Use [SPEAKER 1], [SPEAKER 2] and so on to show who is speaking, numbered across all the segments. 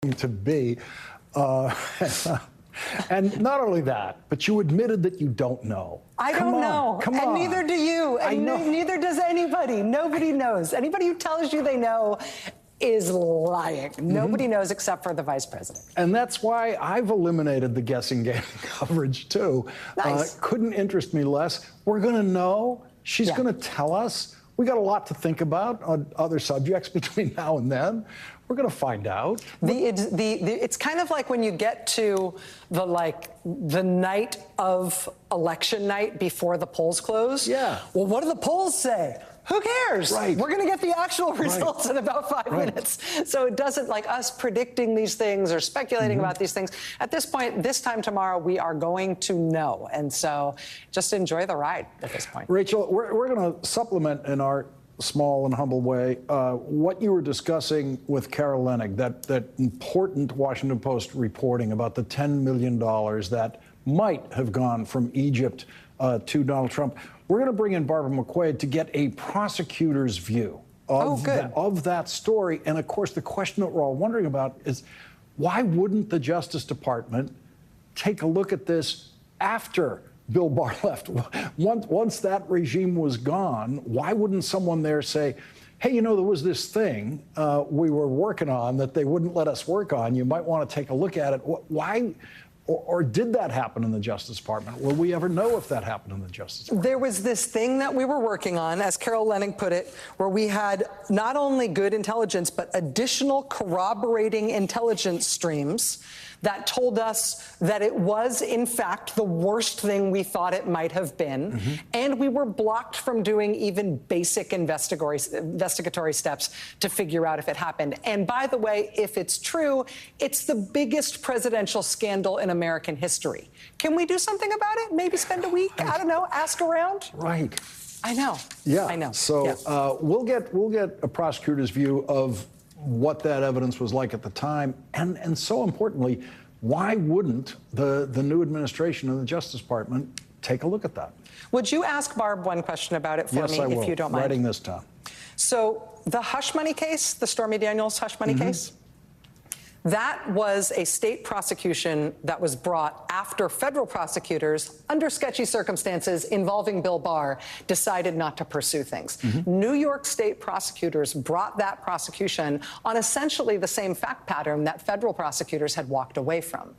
[SPEAKER 1] to be. Uh, and not only that, but you admitted that you don't know.
[SPEAKER 2] I don't know.
[SPEAKER 1] Come on.
[SPEAKER 2] And neither do you. And neither does anybody. Nobody knows. Anybody who tells you they know is lying. Nobody knows except for the vice president.
[SPEAKER 1] And that's why I've eliminated the guessing game coverage, too.
[SPEAKER 2] Nice.
[SPEAKER 1] Couldn't interest me less. We're going to know. She's going to tell us. We got a lot to think about on other subjects between now and then. We're going to find out.
[SPEAKER 2] It's kind of like when you get to the night of election night before the polls close.
[SPEAKER 1] Yeah.
[SPEAKER 2] Well, what do the polls say? Who cares?
[SPEAKER 1] Right.
[SPEAKER 2] We're going to get the actual results in about 5 minutes. So it doesn't, like us predicting these things or speculating about these things. At this point, this time tomorrow, we are going to know. And so just enjoy the ride at this point.
[SPEAKER 1] Rachel, we're going to supplement in our small and humble way what you were discussing with Carol Leonnig, that important Washington Post reporting about the $10 million that might have gone from Egypt to Donald Trump. We're going to bring in Barbara McQuaid to get a prosecutor's view of that story. And, of course, the question that we're all wondering about is, why wouldn't the Justice Department take a look at this after Bill Barr left? Once that regime was gone, why wouldn't someone there say, hey, you know, there was this thing we were working on that they wouldn't let us work on. You might want to take a look at it. Why? Or did that happen in the Justice Department? Will we ever know if that happened in the Justice Department?
[SPEAKER 2] There was this thing that we were working on, as Carol Leonnig put it, where we had not only good intelligence, but additional corroborating intelligence streams that told us that it was, in fact, the worst thing we thought it might have been. And we were blocked from doing even basic investigatory steps to figure out if it happened. And by the way, if it's true, it's the biggest presidential scandal in American history. Can we do something about it? Maybe spend a week? I don't know, ask around?
[SPEAKER 1] Right.
[SPEAKER 2] I know.
[SPEAKER 1] Yeah.
[SPEAKER 2] I know.
[SPEAKER 1] So we'll get a prosecutor's view of what that evidence was like at the time, and so importantly, why wouldn't the new administration and the Justice Department take a look at that?
[SPEAKER 2] Would you ask Barb one question about it for me, if you don't mind?
[SPEAKER 1] Writing this down.
[SPEAKER 2] So the hush money case, the Stormy Daniels hush money case, that was a state prosecution that was brought after federal prosecutors, under sketchy circumstances involving Bill Barr, decided not to pursue things. New York state prosecutors brought that prosecution on essentially the same fact pattern that federal prosecutors had walked away from.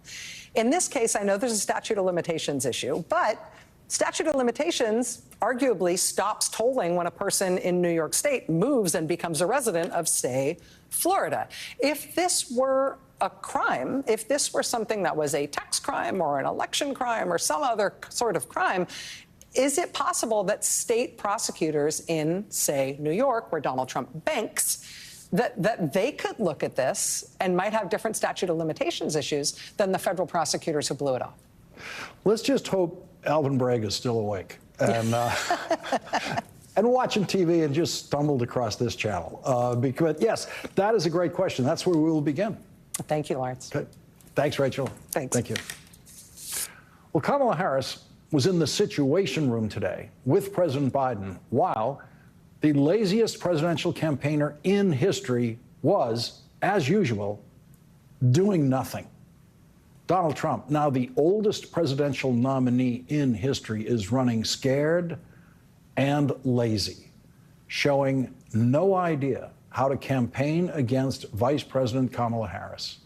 [SPEAKER 2] In this case, I know there's a statute of limitations issue, but statute of limitations arguably stops tolling when a person in New York State moves and becomes a resident of, say, Florida. If this were a crime, if this were something that was a tax crime or an election crime or some other sort of crime, is it possible that state prosecutors in, say, New York, where Donald Trump banks, that they could look at this and might have different statute of limitations issues than the federal prosecutors who blew it off?
[SPEAKER 1] Let's just hope Alvin Bragg is still awake and and watching TV and just stumbled across this channel. Because, yes, that is a great question. That's where we will begin.
[SPEAKER 2] Thank you, Lawrence.
[SPEAKER 1] Okay. Thanks, Rachel.
[SPEAKER 2] Thanks.
[SPEAKER 1] Thank you. Well, Kamala Harris was in the Situation Room today with President Biden while the laziest presidential campaigner in history was, as usual, doing nothing. Donald Trump, now the oldest presidential nominee in history, is running scared and lazy, showing no idea how to campaign against Vice President Kamala Harris.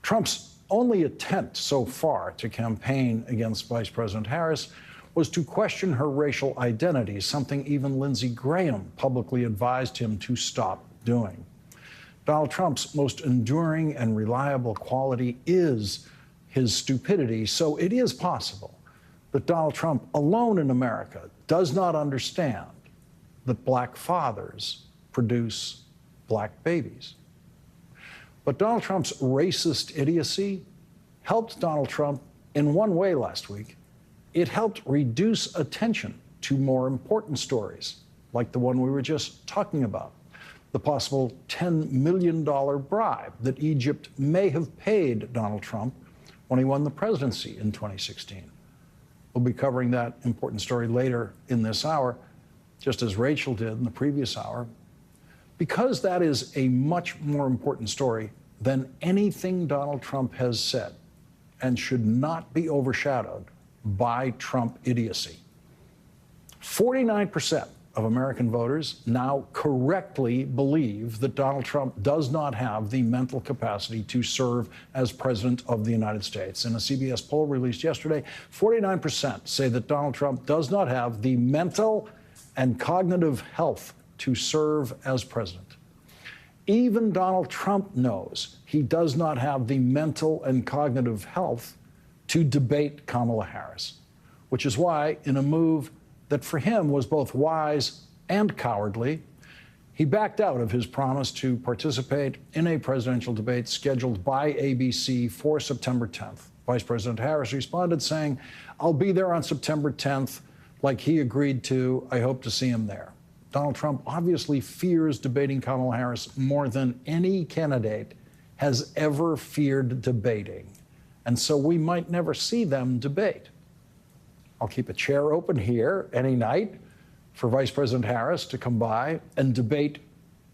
[SPEAKER 1] Trump's only attempt so far to campaign against Vice President Harris was to question her racial identity, something even Lindsey Graham publicly advised him to stop doing. Donald Trump's most enduring and reliable quality is his stupidity, so it is possible that Donald Trump alone in America does not understand that black fathers produce black babies. But Donald Trump's racist idiocy helped Donald Trump in one way last week. It helped reduce attention to more important stories, like the one we were just talking about, the possible $10 million bribe that Egypt may have paid Donald Trump when he won the presidency in 2016. We'll be covering that important story later in this hour, just as Rachel did in the previous hour. Because that is a much more important story, than anything Donald Trump has said and should not be overshadowed by Trump idiocy. 49% of American voters now correctly believe that Donald Trump does not have the mental capacity to serve as president of the United States. In a CBS poll released yesterday, 49% say that Donald Trump does not have the mental and cognitive health to serve as president. Even Donald Trump knows he does not have the mental and cognitive health to debate Kamala Harris, which is why, in a move that for him was both wise and cowardly, he backed out of his promise to participate in a presidential debate scheduled by ABC for September 10th. Vice President Harris responded saying, "I'll be there on September 10th, like he agreed to. I hope to see him there." Donald Trump obviously fears debating Kamala Harris more than any candidate has ever feared debating. And so we might never see them debate. I'll keep a chair open here any night for Vice President Harris to come by and debate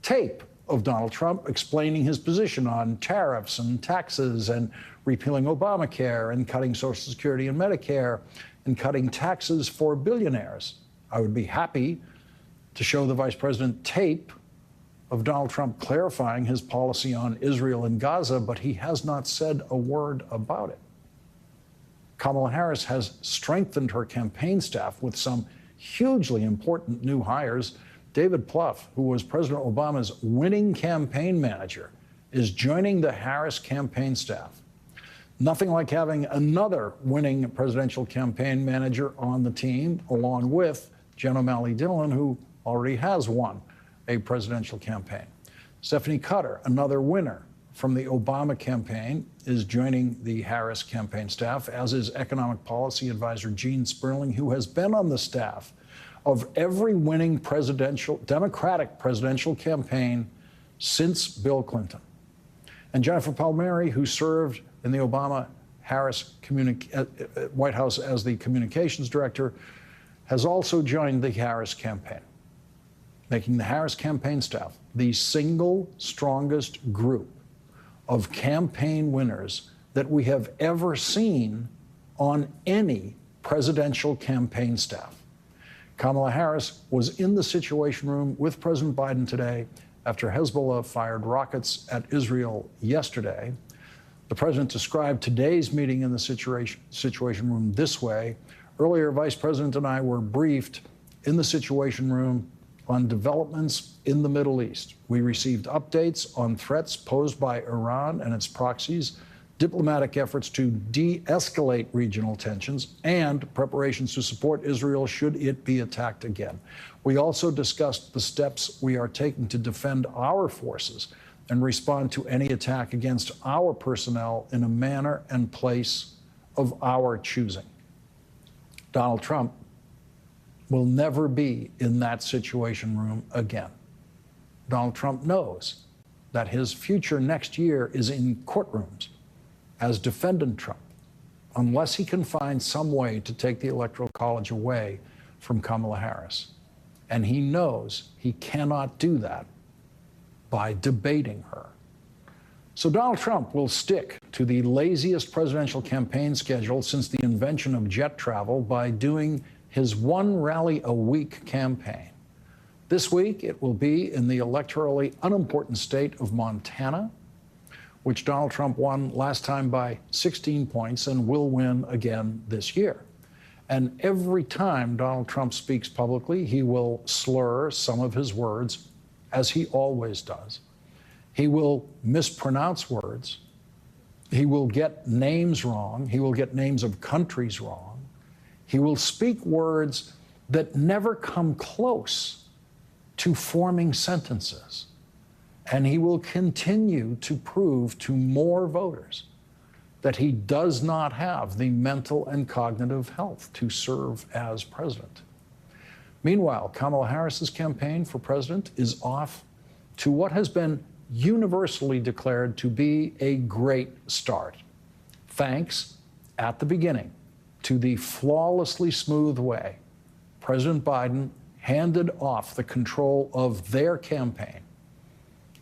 [SPEAKER 1] tape of Donald Trump explaining his position on tariffs and taxes and repealing Obamacare and cutting Social Security and Medicare and cutting taxes for billionaires. I would be happy to show the Vice President tape of Donald Trump clarifying his policy on Israel and Gaza, but he has not said a word about it. Kamala Harris has strengthened her campaign staff with some hugely important new hires. David Plouffe, who was President Obama's winning campaign manager, is joining the Harris campaign staff. Nothing like having another winning presidential campaign manager on the team, along with Jen O'Malley Dillon, who already has won a presidential campaign. Stephanie Cutter, another winner from the Obama campaign, is joining the Harris campaign staff, as is economic policy advisor Gene Sperling, who has been on the staff of every winning Democratic presidential campaign since Bill Clinton. And Jennifer Palmieri, who served in the Obama-Harris White House as the communications director, has also joined the Harris campaign, making the Harris campaign staff the single strongest group of campaign winners that we have ever seen on any presidential campaign staff. Kamala Harris was in the Situation Room with President Biden today after Hezbollah fired rockets at Israel yesterday. The president described today's meeting in the Situation Room this way. Earlier, Vice President and I were briefed in the Situation Room on developments in the Middle East. We received updates on threats posed by Iran and its proxies, diplomatic efforts to de-escalate regional tensions, and preparations to support Israel should it be attacked again. We also discussed the steps we are taking to defend our forces and respond to any attack against our personnel in a manner and place of our choosing. Donald Trump will never be in that Situation Room again. Donald Trump knows that his future next year is in courtrooms as defendant Trump, unless he can find some way to take the Electoral College away from Kamala Harris. And he knows he cannot do that by debating her. So Donald Trump will stick to the laziest presidential campaign schedule since the invention of jet travel by doing his one rally a week campaign. This week, it will be in the electorally unimportant state of Montana, which Donald Trump won last time by 16 points and will win again this year. And every time Donald Trump speaks publicly, he will slur some of his words, as he always does. He will mispronounce words. He will get names wrong. He will get names of countries wrong. He will speak words that never come close to forming sentences. And he will continue to prove to more voters that he does not have the mental and cognitive health to serve as president. Meanwhile, Kamala Harris's campaign for president is off to what has been universally declared to be a great start, thanks, at the beginning, to the flawlessly smooth way President Biden handed off the control of their campaign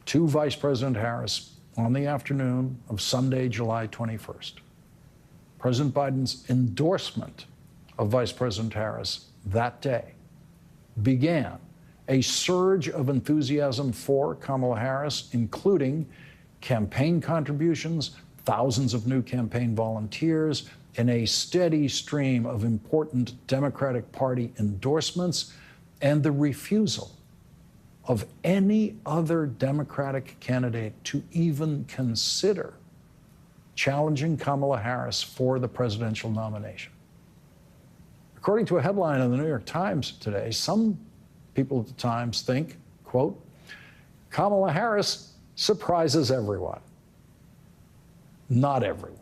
[SPEAKER 1] to Vice President Harris on the afternoon of Sunday, July 21st, President Biden's endorsement of Vice President Harris that day began a surge of enthusiasm for Kamala Harris, including campaign contributions, thousands of new campaign volunteers, and a steady stream of important Democratic Party endorsements, and the refusal of any other Democratic candidate to even consider challenging Kamala Harris for the presidential nomination. According to a headline in the New York Times today, some people at the Times think, quote, Kamala Harris surprises everyone. Not everyone.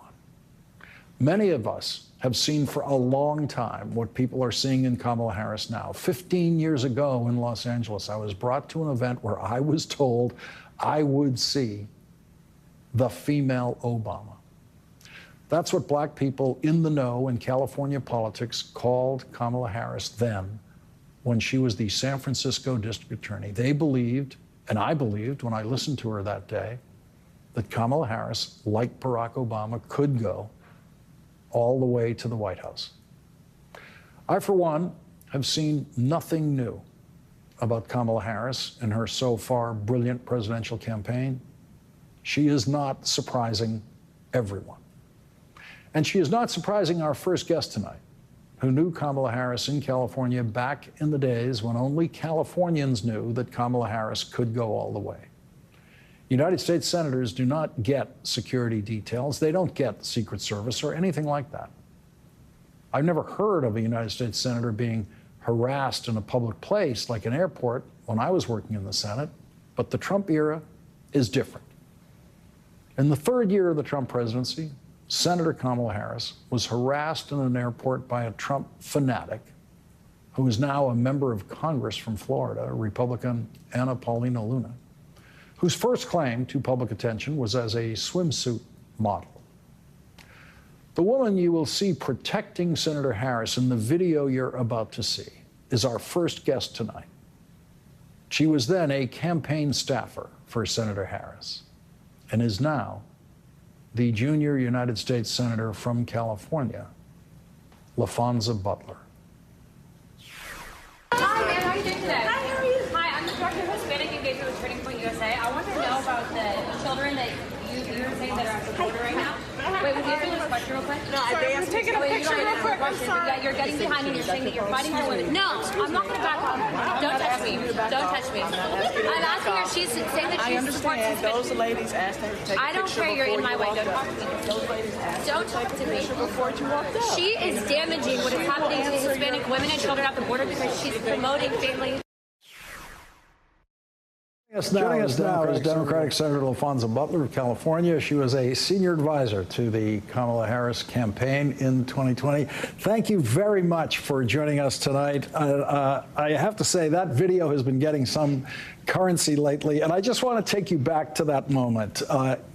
[SPEAKER 1] Many of us have seen for a long time what people are seeing in Kamala Harris now. 15 years ago in Los Angeles, I was brought to an event where I was told I would see the female Obama. That's what black people in the know in California politics called Kamala Harris then, when she was the San Francisco district attorney. They believed, and I believed when I listened to her that day, that Kamala Harris, like Barack Obama, could go all the way to the White House. I, for one, have seen nothing new about Kamala Harris in her so far brilliant presidential campaign. She is not surprising everyone. And she is not surprising our first guest tonight, who knew Kamala Harris in California back in the days when only Californians knew that Kamala Harris could go all the way. United States senators do not get security details. They don't get Secret Service or anything like that. I've never heard of a United States senator being harassed in a public place like an airport when I was working in the Senate, but the Trump era is different. In the third year of the Trump presidency, Senator Kamala Harris was harassed in an airport by a Trump fanatic who is now a member of Congress from Florida, Republican Anna Paulina Luna, whose first claim to public attention was as a swimsuit model. The woman you will see protecting Senator Harris in the video you're about to see is our first guest tonight. She was then a campaign staffer for Senator Harris and is now the junior United States Senator from California, LaFonza Butler.
[SPEAKER 3] Hi, man. How are you doing today? Hi, how are you? Hi, I'm the director of Hispanic Engagement with Turning Point USA. I want to know about the children that you were saying that are at the border right now. Wait, would you answer this question real quick? No, I'm taking a picture real quick. Yeah, you're getting behind me and you're saying that you're fighting for women. No, I'm not going to back off. Don't touch me. Don't touch me. I'm asking her. She's saying that she supports Hispanic.
[SPEAKER 4] Those ladies asked her to take a picture.
[SPEAKER 3] I don't care. You're in my way. Don't talk to me.
[SPEAKER 4] Those ladies asked
[SPEAKER 3] Don't talk to me.
[SPEAKER 4] before you walked up.
[SPEAKER 3] She is damaging what is happening to Hispanic women and children at the border because she's promoting family.
[SPEAKER 1] Joining us now is Democratic Senator LaFonza Butler of California. She was a senior advisor to the Kamala Harris campaign in 2020. Thank you very much for joining us tonight. I have to say that video has been getting some currency lately, and I just want to take you back to that moment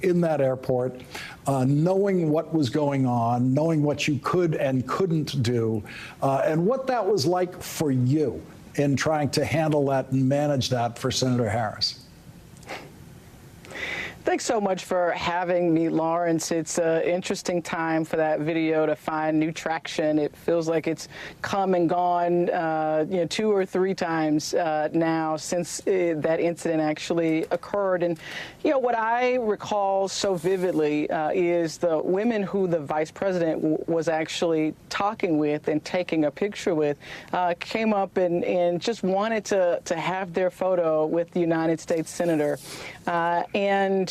[SPEAKER 1] in that airport, knowing what was going on, knowing what you could and couldn't do, and what that was like for you in trying to handle that and manage that for Senator Harris.
[SPEAKER 4] Thanks so much for having me, Lawrence. It's an interesting time for that video to find new traction. It feels like it's come and gone 2 or 3 times now since that incident actually occurred. And, what I recall so vividly is the women who the vice president was actually talking with and taking a picture with came up and just wanted to have their photo with the United States Senator.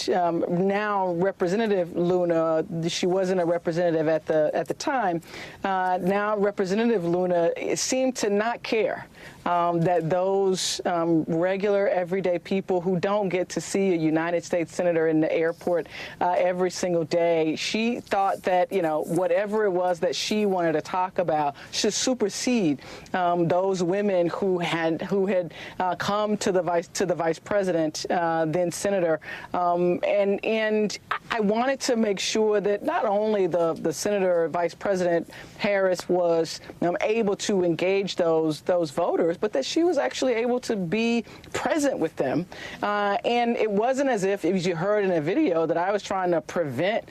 [SPEAKER 4] Now Representative Luna, she wasn't a representative at the time. Now Representative Luna seemed to not care that those regular, everyday people who don't get to see a United States Senator in the airport every single day, she thought that whatever it was that she wanted to talk about should supersede those women who had come to the vice president, then Senator, and I wanted to make sure that not only the Senator or Vice President Harris was able to engage those voters, viewers, but that she was actually able to be present with them. And it wasn't as if, as you heard in a video, that I was trying to prevent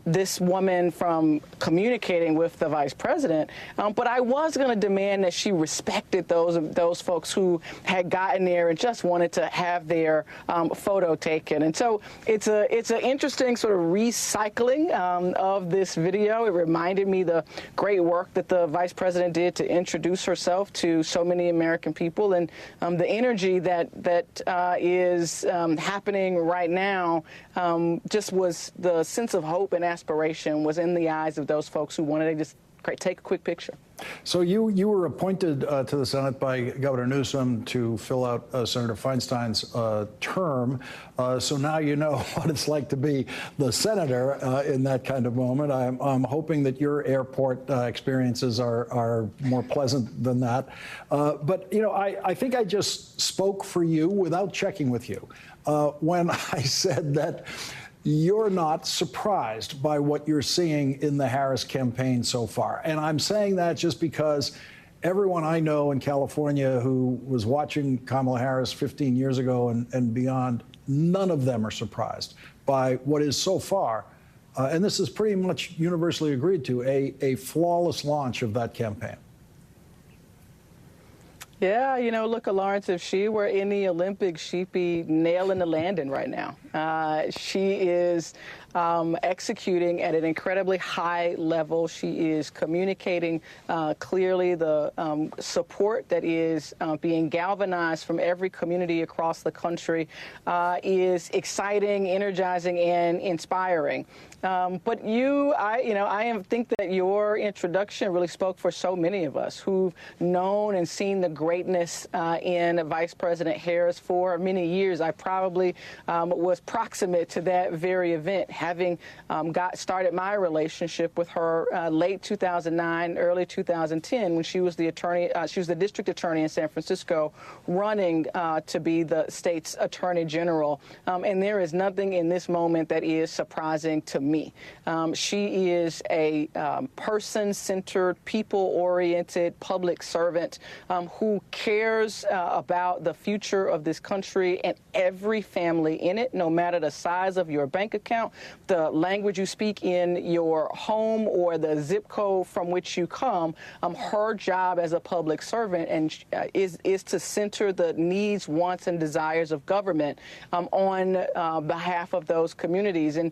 [SPEAKER 4] this woman from communicating with the vice president, but I was going to demand that she respected those folks who had gotten there and just wanted to have their photo taken. And so it's an interesting sort of recycling of this video. It reminded me the great work that the vice president did to introduce herself to so many American people, and the energy that is happening right now just was the sense of hope and aspiration was in the eyes of those folks who wanted to just take a quick picture.
[SPEAKER 1] So you were appointed to the Senate by Governor Newsom to fill out Senator Feinstein's term. So now you know what it's like to be the senator in that kind of moment. I'm hoping that your airport experiences are more pleasant than that. But, you know, I think I just spoke for you without checking with you when I said that you're not surprised by what you're seeing in the Harris campaign so far. And I'm saying that just because everyone I know in California who was watching Kamala Harris 15 years ago and beyond, none of them are surprised by what is so far, and this is pretty much universally agreed to, a flawless launch of that campaign.
[SPEAKER 4] Yeah, you know, look, Lawrence, if she were in the Olympics, she'd be nailing the landing right now. She is executing at an incredibly high level. She is communicating clearly. The support that is being galvanized from every community across the country is exciting, energizing, and inspiring. But I think that your introduction really spoke for so many of us who've known and seen the greatness in Vice President Harris for many years. I probably was proximate to that very event, having started my relationship with her late 2009, early 2010, when she was the district attorney in San Francisco, running to be the state's attorney general. And there is nothing in this moment that is surprising to me. She is a person-centered, people-oriented public servant who cares about the future of this country and every family in it, no matter the size of your bank account, the language you speak in your home, or the zip code from which you come. Her job as a public servant is to center the needs, wants, and desires of government on behalf of those communities. And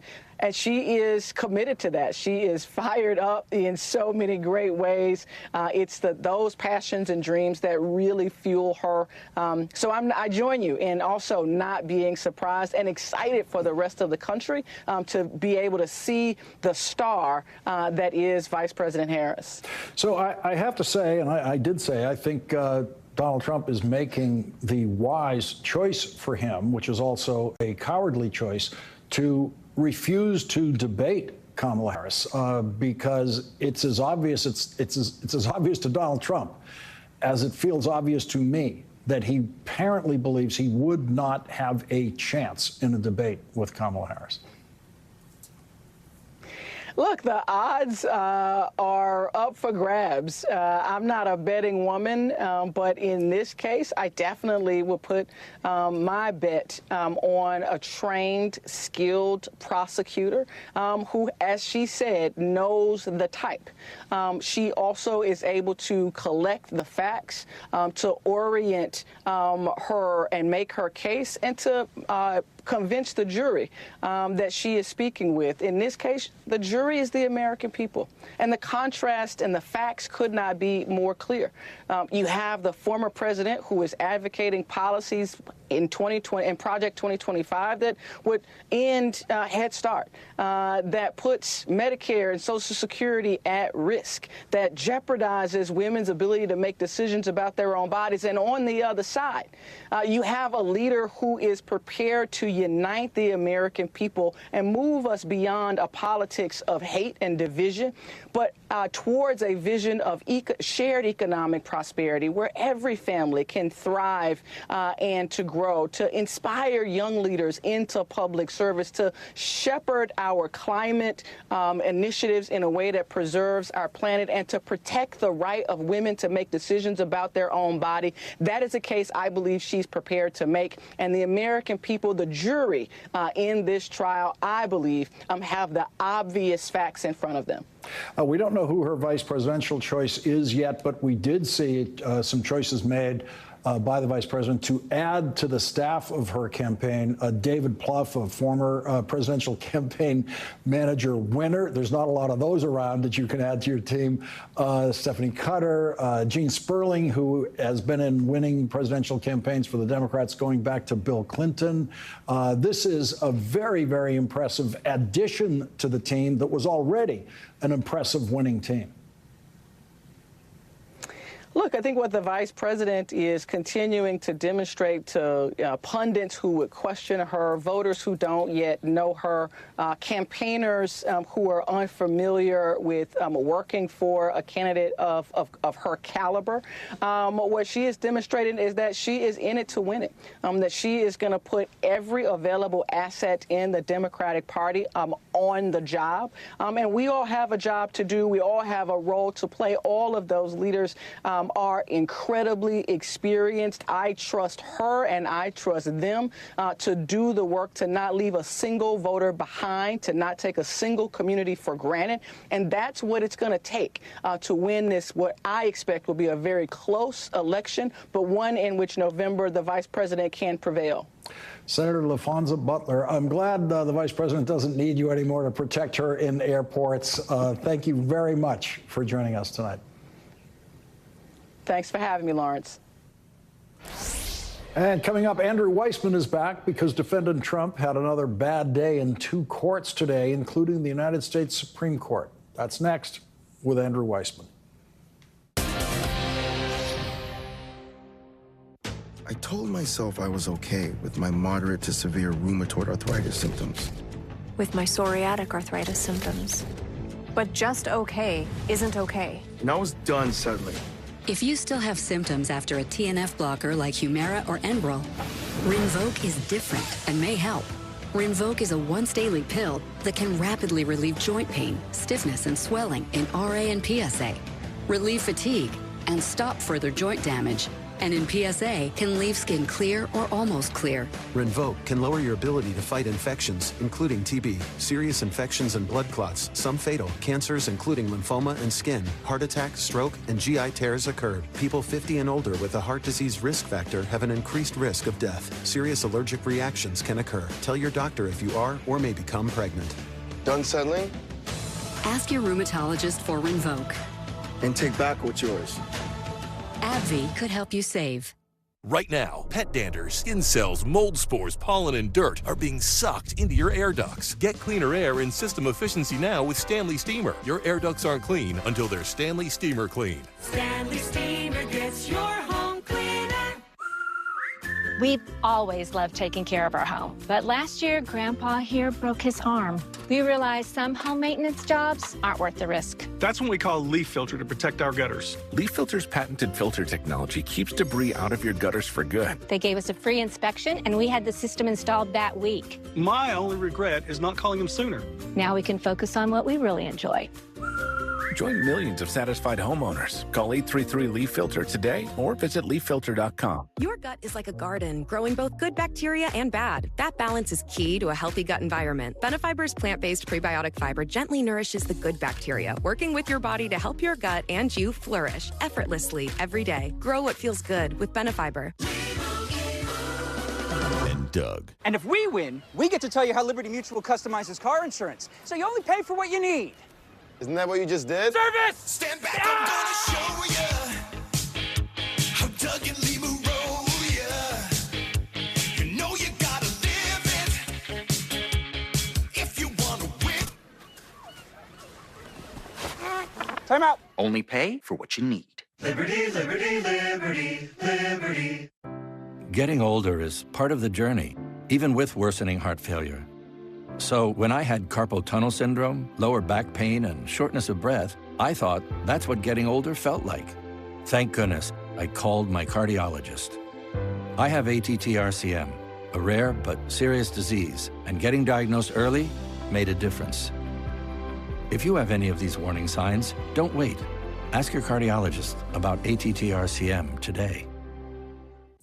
[SPEAKER 4] she is committed to that. She is fired up in so many great ways. It's those passions and dreams that really fuel her. So I join you in also not being surprised and excited for the rest of the country to be able to see the star that is Vice President Harris.
[SPEAKER 1] So I have to say, and I did say, I think Donald Trump is making the wise choice for him, which is also a cowardly choice, to refuse to debate Kamala Harris because it's as obvious it's as obvious to Donald Trump as it feels obvious to me that he apparently believes he would not have a chance in a debate with Kamala Harris.
[SPEAKER 4] Look, the odds are up for grabs. I'm not a betting woman, but in this case, I definitely will put my bet on a trained, skilled prosecutor who, as she said, knows the type. She also is able to collect the facts, to orient her and make her case, and to convince the jury that she is speaking with. In this case, the jury is the American people. And the contrast and the facts could not be more clear. You have the former president who is advocating policies in Project 2025 that would end Head Start, that puts Medicare and Social Security at risk, that jeopardizes women's ability to make decisions about their own bodies. And on the other side, you have a leader who is prepared to unite the American people and move us beyond a politics of hate and division, but towards a vision of shared economic prosperity where every family can thrive and to grow, to inspire young leaders into public service, to shepherd our climate initiatives in a way that preserves our planet, and to protect the right of women to make decisions about their own body. That is a case I believe she's prepared to make. And the American people, the jury in this trial, I believe, have the obvious facts in front of them.
[SPEAKER 1] We don't know who her vice presidential choice is yet, but we did see some choices made by the vice president to add to the staff of her campaign. David Plouffe, a former presidential campaign manager winner. There's not a lot of those around that you can add to your team. Stephanie Cutter, Gene Sperling, who has been in winning presidential campaigns for the Democrats going back to Bill Clinton. This is a very, very impressive addition to the team that was already an impressive winning team.
[SPEAKER 4] Look, I think what the vice president is continuing to demonstrate to pundits who would question her, voters who don't yet know her, campaigners who are unfamiliar with working for a candidate of her caliber, what she is demonstrating is that she is in it to win it, that she is going to put every available asset in the Democratic Party on the job. And we all have a job to do. We all have a role to play. All of those leaders are incredibly experienced. I trust her and I trust them to do the work, to not leave a single voter behind, to not take a single community for granted. And that's what it's going to take to win this, what I expect will be a very close election, but one in which November the vice president can prevail.
[SPEAKER 1] Senator LaFonza Butler, I'm glad the vice president doesn't need you anymore to protect her in airports. Thank you very much for joining us tonight.
[SPEAKER 4] Thanks for having me, Lawrence.
[SPEAKER 1] And coming up, Andrew Weissmann is back because defendant Trump had another bad day in 2 courts today, including the United States Supreme Court. That's next with Andrew Weissmann.
[SPEAKER 5] I told myself I was okay with my moderate to severe rheumatoid arthritis symptoms.
[SPEAKER 6] With my psoriatic arthritis symptoms. But just okay isn't okay.
[SPEAKER 5] And I was done settling.
[SPEAKER 7] If you still have symptoms after a TNF blocker like Humira or Enbrel, Rinvoq is different and may help. Rinvoq is a once-daily pill that can rapidly relieve joint pain, stiffness, and swelling in RA and PSA, relieve fatigue, and stop further joint damage. And in PSA, can leave skin clear or almost clear.
[SPEAKER 8] Rinvoq can lower your ability to fight infections, including TB, serious infections and blood clots, some fatal, cancers including lymphoma and skin, heart attack, stroke, and GI tears occurred. People 50 and older with a heart disease risk factor have an increased risk of death. Serious allergic reactions can occur. Tell your doctor if you are or may become pregnant.
[SPEAKER 5] Done settling?
[SPEAKER 7] Ask your rheumatologist for Rinvoq.
[SPEAKER 5] And take back what's yours.
[SPEAKER 7] AbbVie could help you save.
[SPEAKER 9] Right now, pet dander, skin cells, mold spores, pollen, and dirt are being sucked into your air ducts. Get cleaner air and system efficiency now with Stanley Steamer. Your air ducts aren't clean until they're Stanley Steamer clean.
[SPEAKER 10] Stanley Steamer gets your home cleaner.
[SPEAKER 11] We've always loved taking care of our home, but last year, Grandpa here broke his arm. We realized some home maintenance jobs aren't worth the risk.
[SPEAKER 12] That's when we call Leaf Filter to protect our gutters.
[SPEAKER 13] Leaf Filter's patented filter technology keeps debris out of your gutters for good.
[SPEAKER 11] They gave us a free inspection, and we had the system installed that week.
[SPEAKER 12] My only regret is not calling them sooner.
[SPEAKER 11] Now we can focus on what we really enjoy.
[SPEAKER 13] Join millions of satisfied homeowners. Call 833-LEAF-FILTER today or visit leaffilter.com.
[SPEAKER 14] Your gut is like a garden, growing both good bacteria and bad. That balance is key to a healthy gut environment. Benefiber's plant-based prebiotic fiber gently nourishes the good bacteria, working with your body to help your gut and you flourish effortlessly every day. Grow what feels good with Benefiber.
[SPEAKER 9] And Doug.
[SPEAKER 15] And if we win, we get to tell you how Liberty Mutual customizes car insurance, so you only pay for what you need.
[SPEAKER 5] Isn't that what you just did?
[SPEAKER 15] Service!
[SPEAKER 10] Stand back, I'm gonna show ya how Doug and Lima roll ya. You know you gotta live it if you wanna win.
[SPEAKER 15] Time out.
[SPEAKER 16] Only pay for what you need.
[SPEAKER 10] Liberty, liberty, liberty, liberty.
[SPEAKER 17] Getting older is part of the journey, even with worsening heart failure. So when I had carpal tunnel syndrome, lower back pain, and shortness of breath, I thought that's what getting older felt like. Thank goodness I called my cardiologist. I have ATTR-CM, a rare but serious disease, and getting diagnosed early made a difference. If you have any of these warning signs, don't wait. Ask your cardiologist about ATTR-CM today.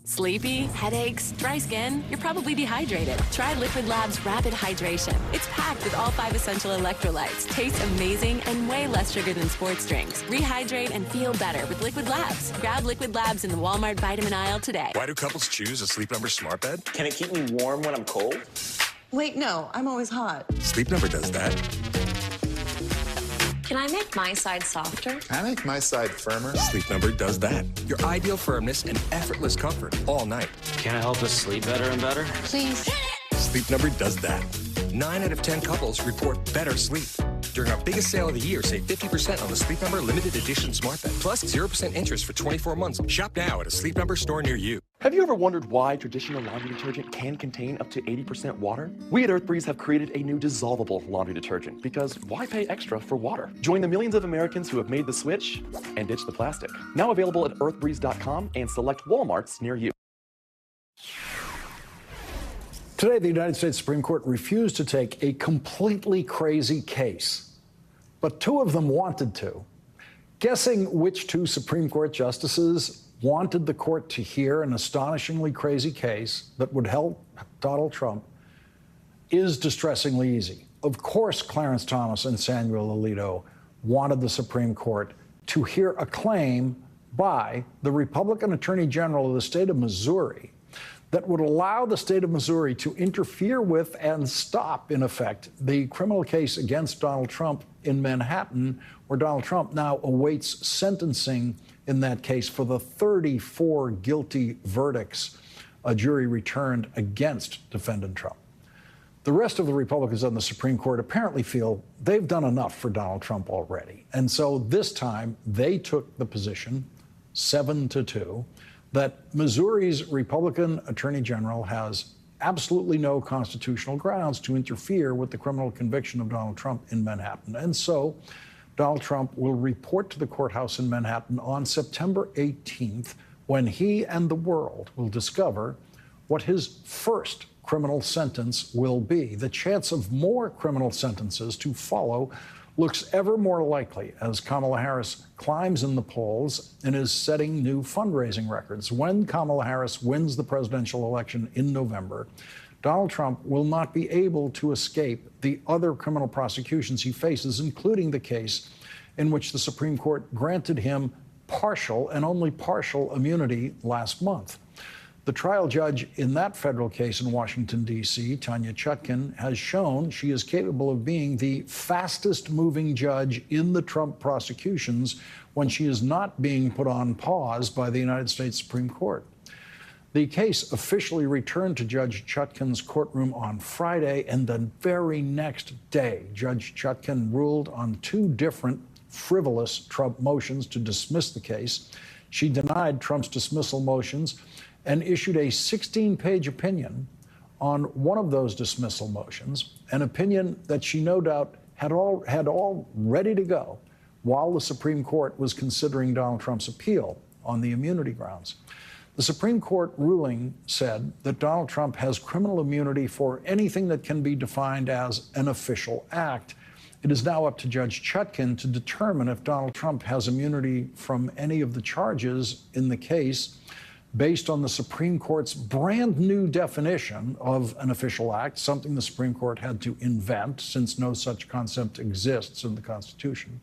[SPEAKER 16] Sleepy, headaches, dry skin, you're probably dehydrated. Try Liquid Labs Rapid Hydration. It's packed with all 5 essential electrolytes, tastes amazing, and way less sugar than sports drinks. Rehydrate and feel better with Liquid Labs. Grab Liquid Labs in the Walmart vitamin aisle today.
[SPEAKER 18] Why do couples choose a Sleep Number smart bed?
[SPEAKER 19] Can it keep me warm when I'm cold?
[SPEAKER 20] Wait, no, I'm always hot.
[SPEAKER 18] Sleep Number does that.
[SPEAKER 21] Can I make my side softer?
[SPEAKER 18] Can I make my side firmer? Sleep Number does that. Your ideal firmness and effortless comfort all night.
[SPEAKER 19] Can it help us sleep better and better?
[SPEAKER 21] Please.
[SPEAKER 18] Sleep Number does that. 9 out of 10 couples report better sleep. During our biggest sale of the year, save 50% on the Sleep Number limited edition smart bed, plus 0% interest for 24 months. Shop now at a Sleep Number store near you.
[SPEAKER 22] Have you ever wondered why traditional laundry detergent can contain up to 80% water? We at EarthBreeze have created a new dissolvable laundry detergent because why pay extra for water? Join the millions of Americans who have made the switch and ditched the plastic. Now available at earthbreeze.com and select Walmarts near you.
[SPEAKER 1] Today, the United States Supreme Court refused to take a completely crazy case, but 2 of them wanted to. Guessing which 2 Supreme Court justices wanted the court to hear an astonishingly crazy case that would help Donald Trump is distressingly easy. Of course, Clarence Thomas and Samuel Alito wanted the Supreme Court to hear a claim by the Republican Attorney General of the state of Missouri that would allow the state of Missouri to interfere with and stop, in effect, the criminal case against Donald Trump in Manhattan, where Donald Trump now awaits sentencing in that case for the 34 guilty verdicts a jury returned against defendant Trump. The rest of the Republicans on the Supreme Court apparently feel they've done enough for Donald Trump already. And so this time they took the position, 7-2, that Missouri's Republican Attorney General has absolutely no constitutional grounds to interfere with the criminal conviction of Donald Trump in Manhattan. And so Donald Trump will report to the courthouse in Manhattan on September 18th, when he and the world will discover what his first criminal sentence will be. The chance of more criminal sentences to follow looks ever more likely as Kamala Harris climbs in the polls and is setting new fundraising records. When Kamala Harris wins the presidential election in November, Donald Trump will not be able to escape the other criminal prosecutions he faces, including the case in which the Supreme Court granted him partial and only partial immunity last month. The trial judge in that federal case in Washington, D.C., Tanya Chutkan, has shown she is capable of being the fastest moving judge in the Trump prosecutions when she is not being put on pause by the United States Supreme Court. The case officially returned to Judge Chutkan's courtroom on Friday, and the very next day, Judge Chutkan ruled on 2 different frivolous Trump motions to dismiss the case. She denied Trump's dismissal motions and issued a 16-page opinion on one of those dismissal motions, an opinion that she no doubt had all ready to go while the Supreme Court was considering Donald Trump's appeal on the immunity grounds. The Supreme Court ruling said that Donald Trump has criminal immunity for anything that can be defined as an official act. It is now up to Judge Chutkan to determine if Donald Trump has immunity from any of the charges in the case based on the Supreme Court's brand new definition of an official act, something the Supreme Court had to invent since no such concept exists in the Constitution.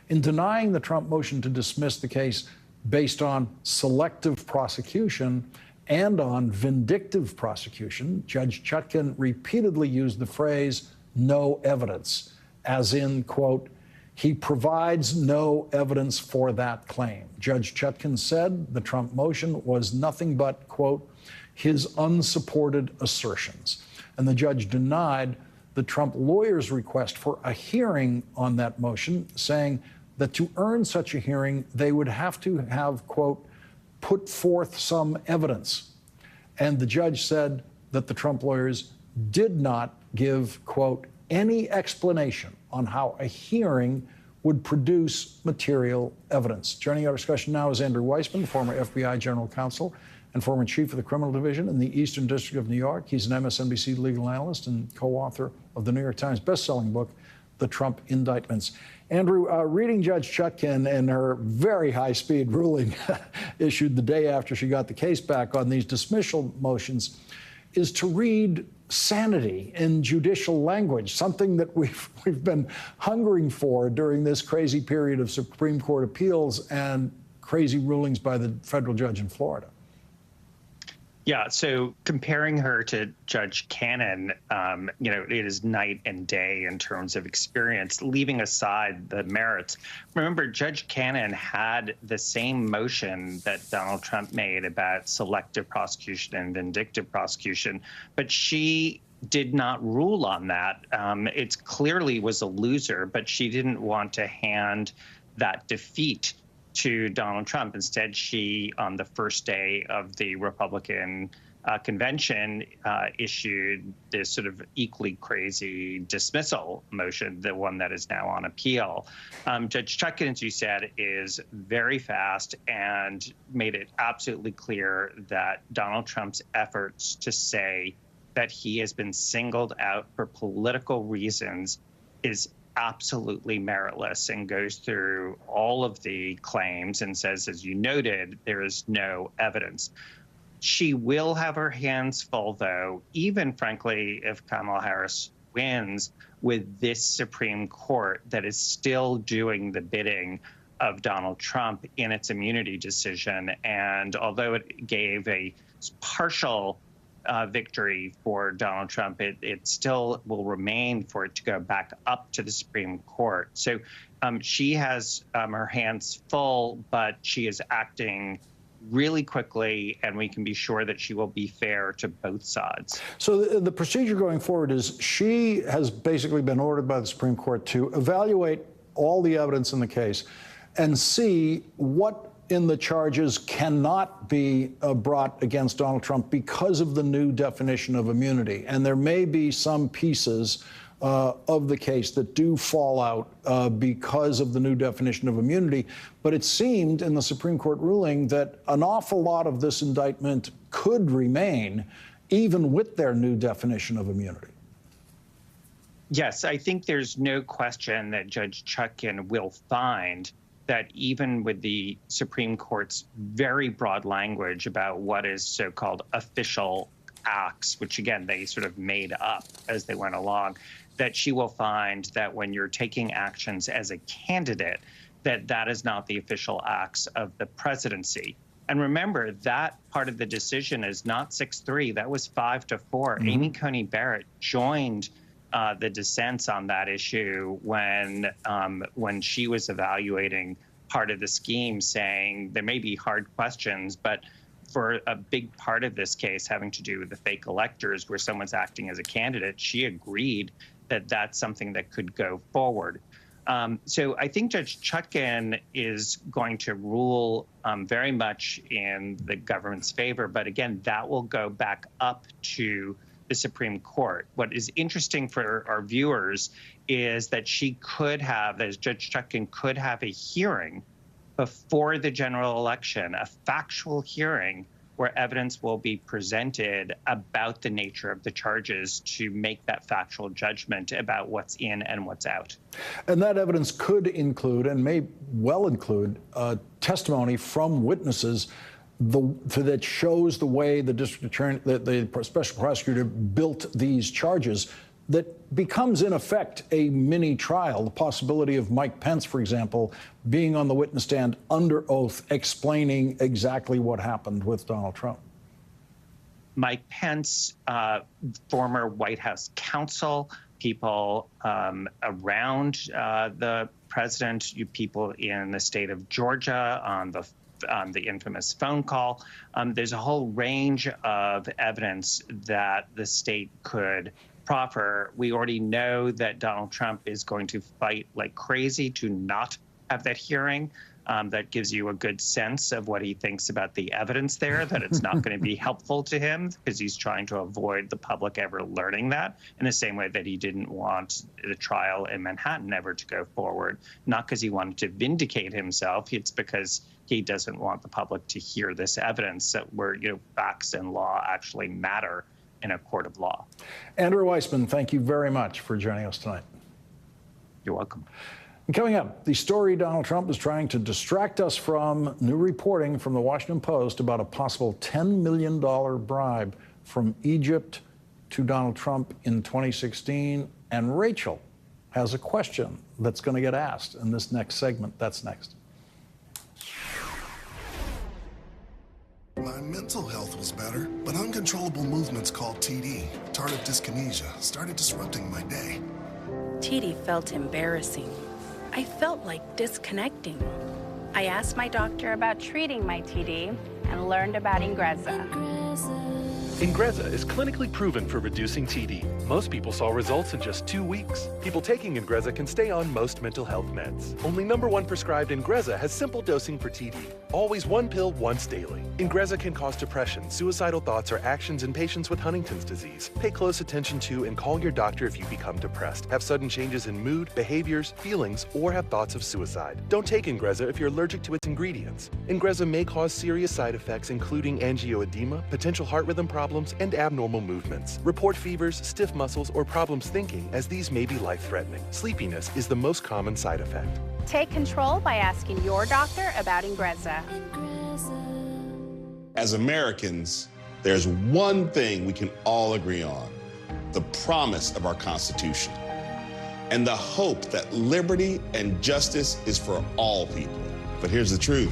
[SPEAKER 1] In denying the Trump motion to dismiss the case based on selective prosecution and on vindictive prosecution, Judge Chutkan repeatedly used the phrase "no evidence," as in, quote, "he provides no evidence for that claim." Judge Chutkan said the Trump motion was nothing but, quote, "his unsupported assertions." And the judge denied the Trump lawyers' request for a hearing on that motion, saying that to earn such a hearing, they would have to have, quote, "put forth some evidence." And the judge said that the Trump lawyers did not give, quote, "any explanation on how a hearing would produce material evidence. Joining our discussion now is Andrew Weissman, former FBI General Counsel and former Chief of the Criminal Division in the Eastern District of New York. He's an MSNBC legal analyst and co-author of the New York Times bestselling book, The Trump Indictments. Andrew, reading Judge Chutkan and her very high-speed ruling issued the day after she got the case back on these dismissal motions is to read sanity in judicial language, something that we've been hungering for during this crazy period of Supreme Court appeals and crazy rulings by the federal judge in Florida.
[SPEAKER 2] Yeah, so comparing her to Judge Cannon, it is night and day in terms of experience, leaving aside the merits. Remember, Judge Cannon had the same motion that Donald Trump made about selective prosecution and vindictive prosecution, but she did not rule on that. It clearly was a loser, but she didn't want to hand that defeat to Donald Trump. Instead, she, on the first day of the Republican convention, issued this sort of equally crazy dismissal motion, the one that is now on appeal. Judge Chutkan, as you said, is very fast and made it absolutely clear that Donald Trump's efforts to say that he has been singled out for political reasons is absolutely meritless, and goes through all of the claims and says, as you noted, there is no evidence. She will have her hands full, though, even frankly, if Kamala Harris wins, with this Supreme Court that is still doing the bidding of Donald Trump in its immunity decision. And although it gave a partial victory for Donald Trump, it still will remain for it to go back up to the Supreme Court. So she has her hands full, but she is acting really quickly, and we can be sure that she will be fair to both sides.
[SPEAKER 1] So the procedure going forward is she has basically been ordered by the Supreme Court to evaluate all the evidence in the case and see what in the charges cannot be brought against Donald Trump because of the new definition of immunity. And there may be some pieces of the case that do fall out because of the new definition of immunity. But it seemed in the Supreme Court ruling that an awful lot of this indictment could remain even with their new definition of immunity.
[SPEAKER 2] Yes, I think there's no question that Judge Chutkan will find that even with the Supreme Court's very broad language about what is so-called official acts, which again, they sort of made up as they went along, that she will find that when you're taking actions as a candidate, that is not the official acts of the presidency. And remember, that part of the decision is not 6-3, that was 5-4. Mm-hmm. Amy Coney Barrett joined the dissents on that issue when she was evaluating part of the scheme, saying there may be hard questions, but for a big part of this case having to do with the fake electors where someone's acting as a candidate, she agreed that that's something that could go forward. So I think Judge Chutkan is going to rule very much in the government's favor, but again, that will go back up to the Supreme Court. What is interesting for our viewers is that she could have, as Judge Chutkan could have a hearing before the general election, a factual hearing where evidence will be presented about the nature of the charges to make that factual judgment about what's in and what's out.
[SPEAKER 1] And that evidence could include, and may well include, testimony from witnesses that shows the way the district attorney, the special prosecutor built these charges, that becomes, in effect, a mini trial. The possibility of Mike Pence, for example, being on the witness stand under oath, explaining exactly what happened with Donald Trump.
[SPEAKER 2] Mike Pence, former White House counsel, people around the president, people in the state of Georgia on the infamous phone call. There's a whole range of evidence that the state could proffer. We already know that Donald Trump is going to fight like crazy to not have that hearing. that gives you a good sense of what he thinks about the evidence there, that it's not going to be helpful to him because he's trying to avoid the public ever learning that, in the same way that he didn't want the trial in Manhattan ever to go forward, not because he wanted to vindicate himself, it's because he doesn't want the public to hear this evidence that where, facts and law actually matter in a court of law.
[SPEAKER 1] Andrew Weissman, thank you very much for joining us tonight.
[SPEAKER 2] You're welcome.
[SPEAKER 1] And coming up, the story Donald Trump is trying to distract us from, new reporting from the Washington Post about a possible $10 million bribe from Egypt to Donald Trump in 2016. And Rachel has a question that's going to get asked in this next segment. That's next.
[SPEAKER 3] My mental health was better, but uncontrollable movements called TD, tardive dyskinesia, started disrupting my day.
[SPEAKER 4] TD felt embarrassing. I felt like disconnecting. I asked my doctor about treating my TD and learned about Ingrezza.
[SPEAKER 23] Ingrezza is clinically proven for reducing TD. Most people saw results in just 2 weeks. People taking Ingrezza can stay on most mental health meds. Only #1 prescribed Ingrezza has simple dosing for TD. Always 1 pill once daily. Ingrezza can cause depression, suicidal thoughts, or actions in patients with Huntington's disease. Pay close attention to and call your doctor if you become depressed, have sudden changes in mood, behaviors, feelings, or have thoughts of suicide. Don't take Ingrezza if you're allergic to its ingredients. Ingrezza may cause serious side effects including angioedema, potential heart rhythm problems, and abnormal movements. Report fevers, stiff muscles, or problems thinking, as these may be life-threatening. Sleepiness is the most common side effect.
[SPEAKER 4] Take control by asking your doctor about Ingrezza.
[SPEAKER 24] As Americans, there's one thing we can all agree on: the promise of our Constitution and the hope that liberty and justice is for all people. But here's the truth.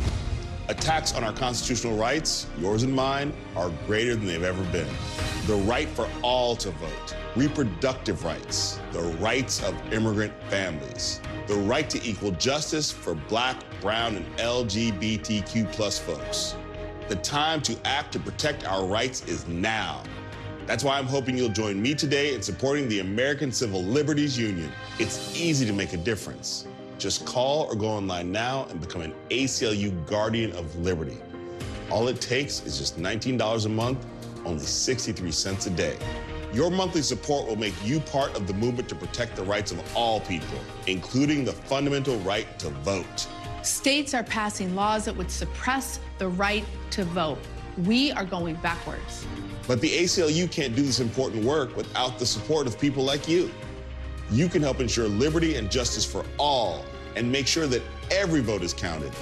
[SPEAKER 24] Attacks on our constitutional rights, yours and mine, are greater than they've ever been. The right for all to vote, reproductive rights, the rights of immigrant families, the right to equal justice for Black, brown, and LGBTQ+ folks. The time to act to protect our rights is now. That's why I'm hoping you'll join me today in supporting the American Civil Liberties Union. It's easy to make a difference. Just call or go online now and become an ACLU Guardian of Liberty. All it takes is just $19 a month, only 63 cents a day. Your monthly support will make you part of the movement to protect the rights of all people, including the fundamental right to vote.
[SPEAKER 25] States are passing laws that would suppress the right to vote. We are going backwards.
[SPEAKER 24] But the ACLU can't do this important work without the support of people like you. You can help ensure liberty and justice for all and make sure that every vote is counted.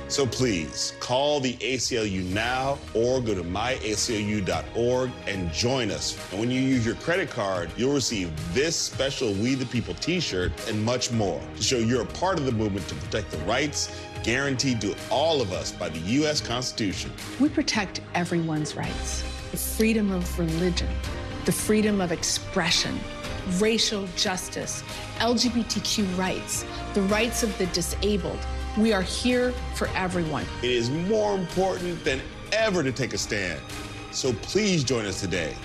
[SPEAKER 24] So please, call the ACLU now or go to myaclu.org and join us. And when you use your credit card, you'll receive this special We the People t-shirt and much more to show you're a part of the movement to protect the rights guaranteed to all of us by the U.S. Constitution.
[SPEAKER 25] We protect everyone's rights. The freedom of religion, the freedom of expression, racial justice, LGBTQ rights, the rights of the disabled. We are here for everyone.
[SPEAKER 24] It is more important than ever to take a stand. So please join us today,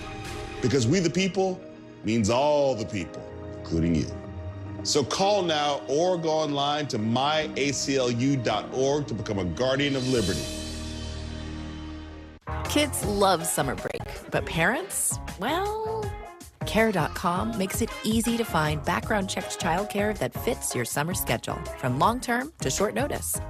[SPEAKER 24] because We the People means all the people, including you. So call now or go online to myaclu.org to become a Guardian of Liberty.
[SPEAKER 26] Kids love summer break, but parents, well, Care.com makes it easy to find background-checked childcare that fits your summer schedule, from long-term to short notice.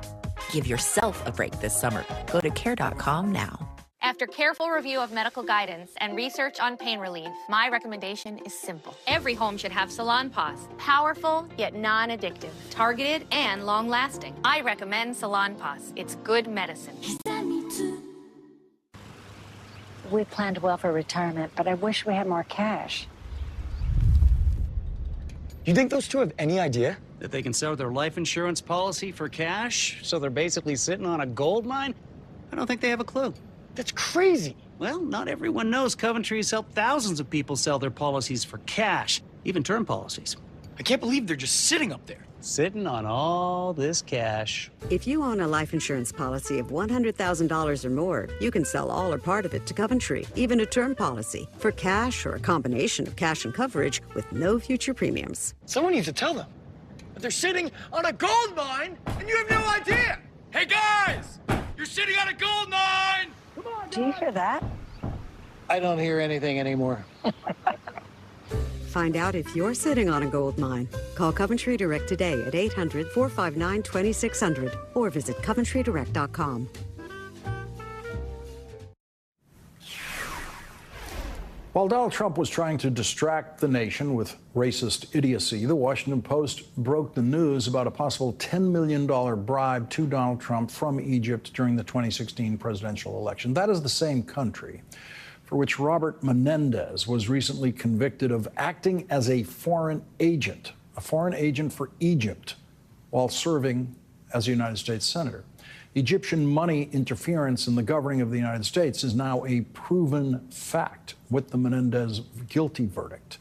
[SPEAKER 26] Give yourself a break this summer. Go to Care.com now.
[SPEAKER 27] After careful review of medical guidance and research on pain relief, my recommendation is simple. Every home should have Salonpas. Powerful, yet non-addictive. Targeted and long-lasting. I recommend Salonpas. It's good medicine.
[SPEAKER 28] We planned well for retirement, but I wish we had more cash.
[SPEAKER 29] You think those two have any idea?
[SPEAKER 30] That they can sell their life insurance policy for cash, so they're basically sitting on a gold mine? I don't think they have a clue.
[SPEAKER 29] That's crazy.
[SPEAKER 30] Well, not everyone knows Coventry has helped thousands of people sell their policies for cash, even term policies.
[SPEAKER 29] I can't believe they're just sitting up there.
[SPEAKER 30] Sitting on all this cash.
[SPEAKER 31] If you own a life insurance policy of $100,000 or more, you can sell all or part of it to Coventry, even a term policy, for cash or a combination of cash and coverage with no future premiums.
[SPEAKER 29] Someone needs to tell them that they're sitting on a gold mine and you have no idea.
[SPEAKER 5] Hey, guys! You're sitting on a gold mine!
[SPEAKER 28] Do you hear that?
[SPEAKER 30] I don't hear anything anymore.
[SPEAKER 31] Find out if you're sitting on a gold mine. Call Coventry Direct today at 800-459-2600 or visit coventrydirect.com.
[SPEAKER 1] While Donald Trump was trying to distract the nation with racist idiocy, the Washington Post broke the news about a possible $10 million bribe to Donald Trump from Egypt during the 2016 presidential election. That is the same country for which Robert Menendez was recently convicted of acting as a foreign agent for Egypt while serving as a United States senator. Egyptian money interference in the governing of the United States is now a proven fact with the Menendez guilty verdict.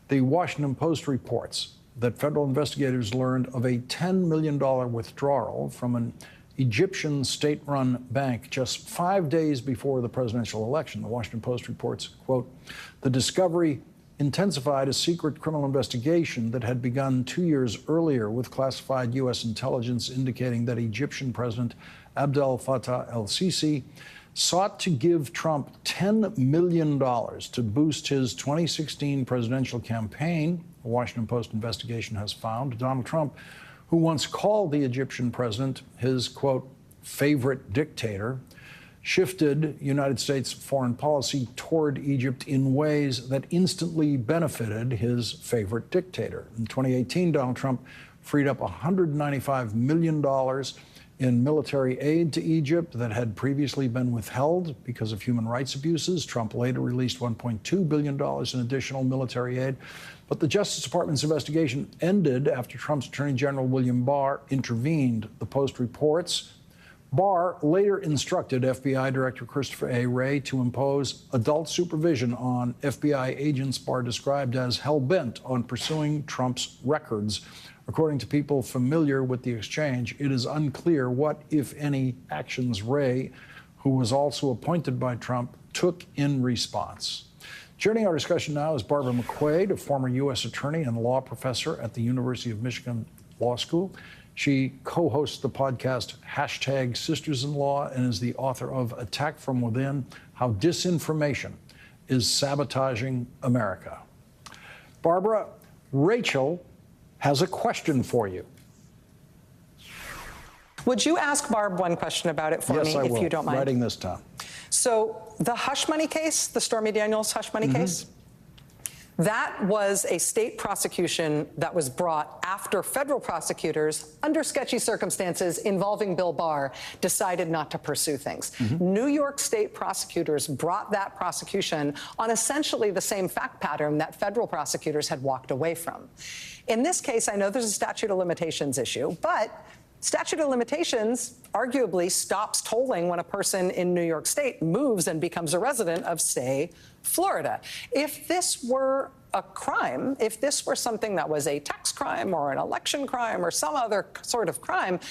[SPEAKER 1] The Washington Post reports that federal investigators learned of a $10 million withdrawal from an Egyptian state-run bank just 5 days before the presidential election. The Washington Post reports, quote, the discovery intensified a secret criminal investigation that had begun 2 years earlier with classified U.S. intelligence indicating that Egyptian President Abdel Fattah el-Sisi sought to give Trump $10 million to boost his 2016 presidential campaign. The Washington Post investigation has found Donald Trump, who once called the Egyptian president his, quote, favorite dictator, shifted United States foreign policy toward Egypt in ways that instantly benefited his favorite dictator. In 2018, Donald Trump freed up $195 million in military aid to Egypt that had previously been withheld because of human rights abuses. Trump later released $1.2 billion in additional military aid. But the Justice Department's investigation ended after Trump's Attorney General William Barr intervened. The Post reports Barr later instructed FBI Director Christopher A. Wray to impose adult supervision on FBI agents Barr described as hell-bent on pursuing Trump's records. According to people familiar with the exchange, it is unclear what, if any, actions Wray, who was also appointed by Trump, took in response. Joining our discussion now is Barbara McQuaid, a former U.S. attorney and law professor at the University of Michigan Law School. She co-hosts the podcast #SistersInLaw and is the author of Attack from Within: How Disinformation is Sabotaging America. Barbara, Rachel has a question for you.
[SPEAKER 6] Would you ask Barb one question about it for me, if you don't mind?
[SPEAKER 1] Writing this down.
[SPEAKER 6] So the hush money case, the Stormy Daniels hush money case, that was a state prosecution that was brought after federal prosecutors, under sketchy circumstances involving Bill Barr, decided not to pursue things. New York state prosecutors brought that prosecution on essentially the same fact pattern that federal prosecutors had walked away from. In this case, I know there's a statute of limitations issue, but statute of limitations arguably stops tolling when a person in New York State moves and becomes a resident of, say, Florida. If this were a crime, if this were something that was a tax crime or an election crime or some other sort of crime,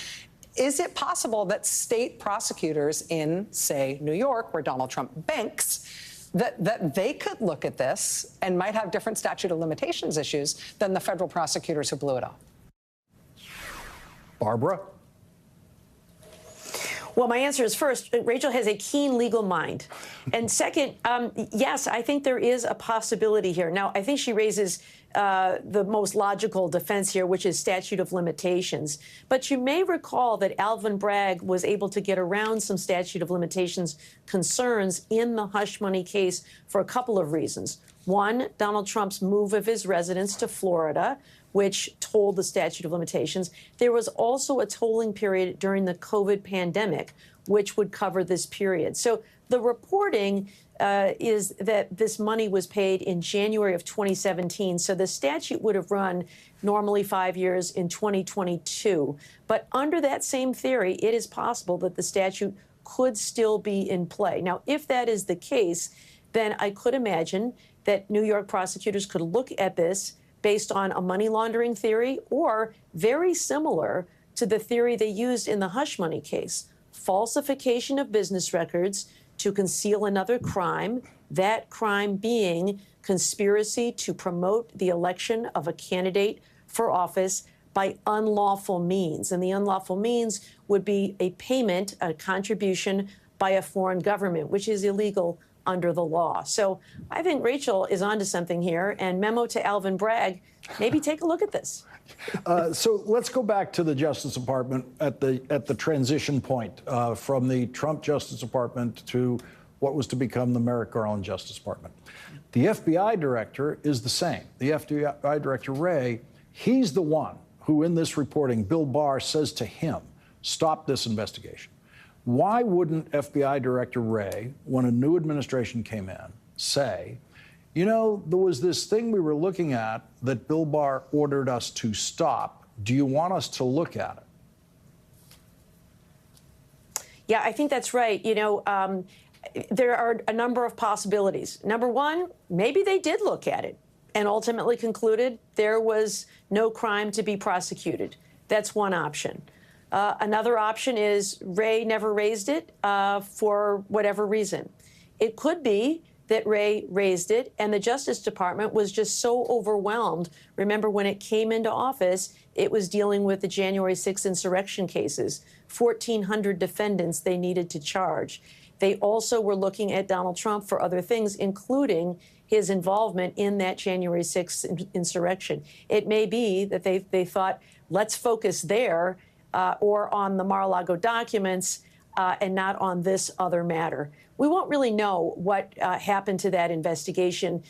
[SPEAKER 6] is it possible that state prosecutors in, say, New York, where Donald Trump banks, that they could look at this and might have different statute of limitations issues than the federal prosecutors who blew it off?
[SPEAKER 1] Barbara?
[SPEAKER 7] Well, my answer is, first, Rachel has a keen legal mind. And second, yes, I think there is a possibility here. Now, I think she raises the most logical defense here, which is statute of limitations. But you may recall that Alvin Bragg was able to get around some statute of limitations concerns in the hush money case for a couple of reasons. One, Donald Trump's move of his residence to Florida, which tolled the statute of limitations. There was also a tolling period during the COVID pandemic, which would cover this period. So the reporting is that this money was paid in January of 2017. So the statute would have run normally 5 years in 2022. But under that same theory, it is possible that the statute could still be in play. Now, if that is the case, then I could imagine that New York prosecutors could look at this based on a money laundering theory, or very similar to the theory they used in the hush money case, falsification of business records to conceal another crime, that crime being conspiracy to promote the election of a candidate for office by unlawful means. And the unlawful means would be a payment, a contribution by a foreign government, which is illegal under the law. So I think Rachel is onto something here. And memo to Alvin Bragg, maybe take a look at this.
[SPEAKER 1] So let's go back to the Justice Department at the transition point from the Trump Justice Department to what was to become the Merrick Garland Justice Department. The FBI director is the same. The FBI director, Wray, he's the one who, in this reporting, Bill Barr says to him, stop this investigation. Why wouldn't FBI Director Wray, when a new administration came in, say, you know, there was this thing we were looking at that Bill Barr ordered us to stop. Do you want us to look at it?
[SPEAKER 7] Yeah, I think that's right. You know, there are a number of possibilities. Number one, maybe they did look at it and ultimately concluded there was no crime to be prosecuted. That's one option. Another option is Wray never raised it for whatever reason. It could be that Wray raised it and the Justice Department was just so overwhelmed. Remember, when it came into office, it was dealing with the January 6th insurrection cases, 1,400 defendants they needed to charge. They also were looking at Donald Trump for other things, including his involvement in that January 6th insurrection. It may be that they thought, let's focus there or on the Mar-a-Lago documents and not on this other matter. We won't really know what happened to that investigation.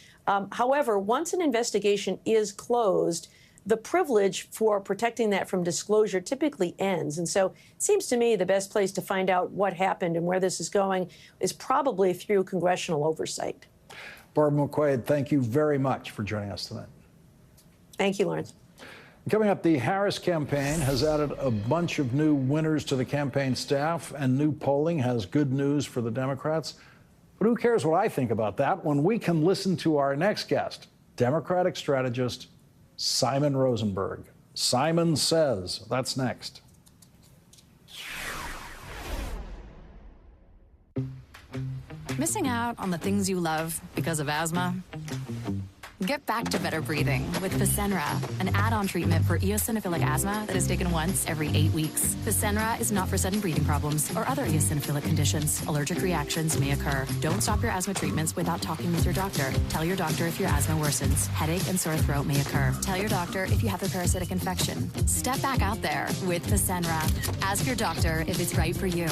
[SPEAKER 7] However, once an investigation is closed, the privilege for protecting that from disclosure typically ends. And so it seems to me the best place to find out what happened and where this is going is probably through congressional oversight.
[SPEAKER 1] Barbara McQuaid, thank you very much for joining us tonight.
[SPEAKER 7] Thank you, Lawrence.
[SPEAKER 1] Coming up, the Harris campaign has added a bunch of new winners to the campaign staff, and new polling has good news for the Democrats. But who cares what I think about that when we can listen to our next guest, Democratic strategist Simon Rosenberg. Simon Says. That's next.
[SPEAKER 8] Missing out on the things you love because of asthma? Get back to better breathing with Fasenra, an add-on treatment for eosinophilic asthma that is taken once every 8 weeks. Fasenra is not for sudden breathing problems or other eosinophilic conditions. Allergic reactions may occur. Don't stop your asthma treatments without talking with your doctor. Tell your doctor if your asthma worsens. Headache and sore throat may occur. Tell your doctor if you have a parasitic infection. Step back out there with Fasenra. Ask your doctor if it's right for you.